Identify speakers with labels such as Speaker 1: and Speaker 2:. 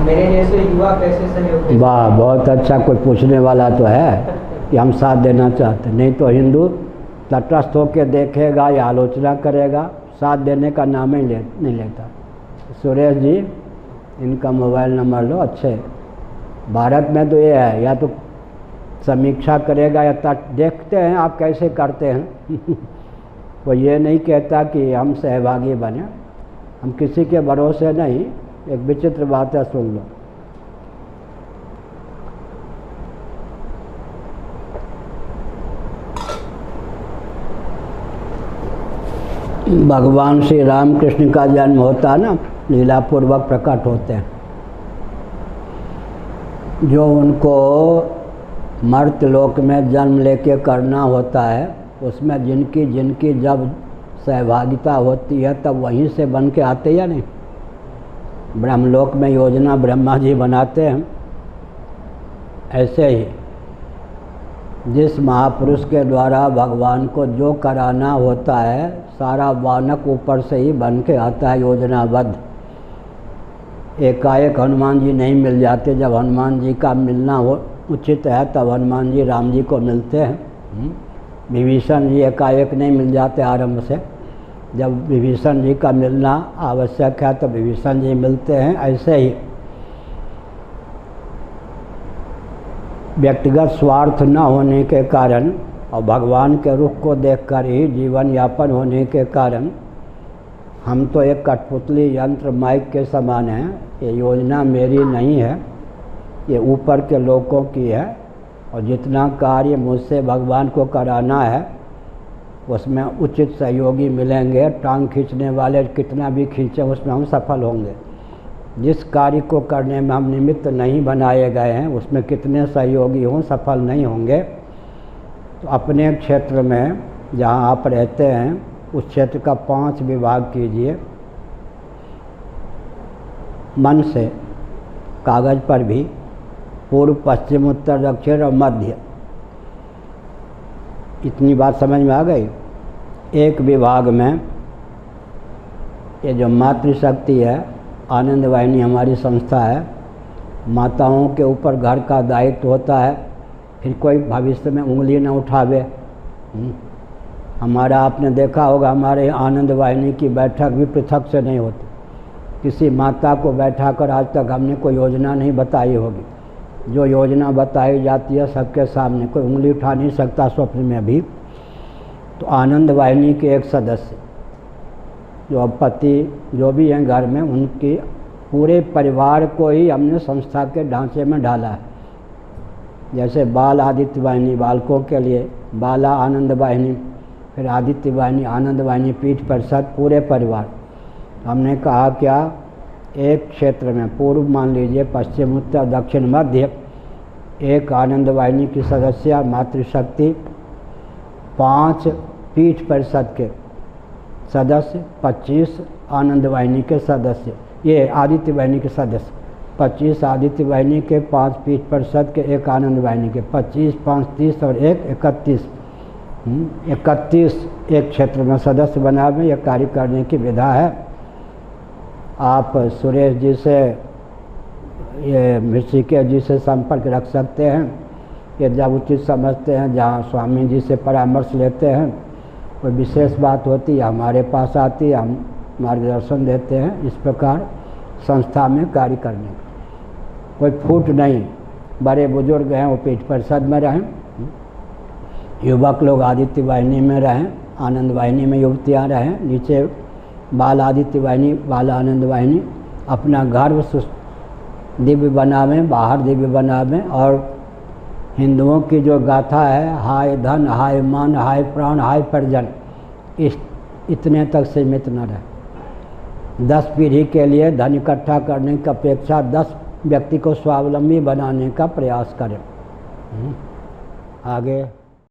Speaker 1: मेरे जैसे युवा कैसे सहयोग दे?
Speaker 2: वाह, बहुत अच्छा। कोई पूछने वाला तो है कि हम साथ देना चाहते। नहीं तो हिंदू तटस्थ होकर देखेगा या आलोचना करेगा, साथ देने का नाम ही नहीं लेता। सुरेश जी, इनका मोबाइल नंबर लो। अच्छे भारत में तो ये है, या तो समीक्षा करेगा या देखते हैं आप कैसे करते हैं वो ये नहीं कहता कि हम सहभागी बने। हम किसी के भरोसे नहीं। एक विचित्र बात है, सुन लो। भगवान श्री रामकृष्ण का जन्म होता है ना, लीलापूर्वक प्रकट होते हैं। जो उनको मर्त्यलोक में जन्म लेके करना होता है, उसमें जिनकी जब सहभागिता होती है तब वहीं से बन के आते या नहीं। ब्रह्मलोक में योजना ब्रह्मा जी बनाते हैं। ऐसे ही जिस महापुरुष के द्वारा भगवान को जो कराना होता है, सारा वानक ऊपर से ही बन के आता है योजनाबद्ध। एकाएक हनुमान जी नहीं मिल जाते। जब हनुमान जी का मिलना हो उचित है तब हनुमान जी राम जी को मिलते हैं। विभीषण जी एकाएक नहीं मिल जाते आरंभ से। जब विभीषण जी का मिलना आवश्यक है तो विभीषण जी मिलते हैं। ऐसे ही व्यक्तिगत स्वार्थ न होने के कारण और भगवान के रुख को देखकर ही जीवन यापन होने के कारण हम तो एक कठपुतली यंत्र माइक के समान हैं। ये योजना मेरी नहीं है, ये ऊपर के लोगों की है। और जितना कार्य मुझसे भगवान को कराना है उसमें उचित सहयोगी मिलेंगे। टांग खींचने वाले कितना भी खींचें उसमें हम सफल होंगे। जिस कार्य को करने में हम निमित्त नहीं बनाए गए हैं उसमें कितने सहयोगी हों, सफल नहीं होंगे। तो अपने क्षेत्र में जहाँ आप रहते हैं उस क्षेत्र का 5 विभाग कीजिए मन से, कागज़ पर भी, पूर्व, पश्चिम, उत्तर, दक्षिण और मध्य। इतनी बात समझ में आ गई। एक विभाग में ये जो मातृशक्ति है, आनंद वाहिनी हमारी संस्था है, माताओं के ऊपर घर का दायित्व होता है। फिर कोई भविष्य में उंगली न उठावे। हमारा आपने देखा होगा, हमारे आनंद वाहिनी की बैठक भी पृथक से नहीं होती। किसी माता को बैठाकर आज तक हमने कोई योजना नहीं बताई होगी। जो योजना बताई जाती है सबके सामने, कोई उंगली उठा नहीं सकता स्वप्न में भी। तो आनंद वाहिनी के एक सदस्य जो अब पति जो भी हैं घर में, उनके पूरे परिवार को ही हमने संस्था के ढांचे में डाला है। जैसे बाल आदित्य वाहिनी बालकों के लिए, बाला आनंद वाहिनी, फिर आदित्य वाहिनी, आनंद वाहिनी, पीठ परिषद, पूरे परिवार। हमने कहा क्या, एक क्षेत्र में पूर्व मान लीजिए, पश्चिम, उत्तर, दक्षिण, मध्य, एक आनंद वाहिनी की सदस्य मातृशक्ति, 5 पीठ परिषद के सदस्य, 25 आनंद वाहिनी के सदस्य, ये आदित्य वाहिनी के सदस्य, 25 आदित्य वाहिनी के, 5 पीठ परिषद के, 1 आनंद वाहिनी के, 25, 5, 30 और 1 31। 31 एक क्षेत्र में सदस्य बना में यह कार्य करने की विधा है। आप सुरेश जी से, ये ऋषिकेश जी से संपर्क रख सकते हैं। ये जब उचित समझते हैं, जहाँ स्वामी जी से परामर्श लेते हैं, कोई विशेष बात होती है हमारे पास आती है, हम मार्गदर्शन देते हैं। इस प्रकार संस्था में कार्य करने का कोई फूट नहीं। बड़े बुजुर्ग हैं वो पीठ परिषद में रहें, युवक लोग आदित्य वाहिनी में रहें, आनंद वाहिनी में युवतियाँ रहें, नीचे बाल आदित्य वाहिनी, बाल आनंद वाहिनी। अपना घर दिव्य बनावें, बाहर दिव्य बनावें। और हिंदुओं की जो गाथा है, हाय धन, हाय मान, हाय प्राण, हाय परिजन, इतने तक सीमित न रहे। 10 पीढ़ी के लिए धन इकट्ठा करने की अपेक्षा 10 व्यक्ति को स्वावलंबी बनाने का प्रयास करें। आगे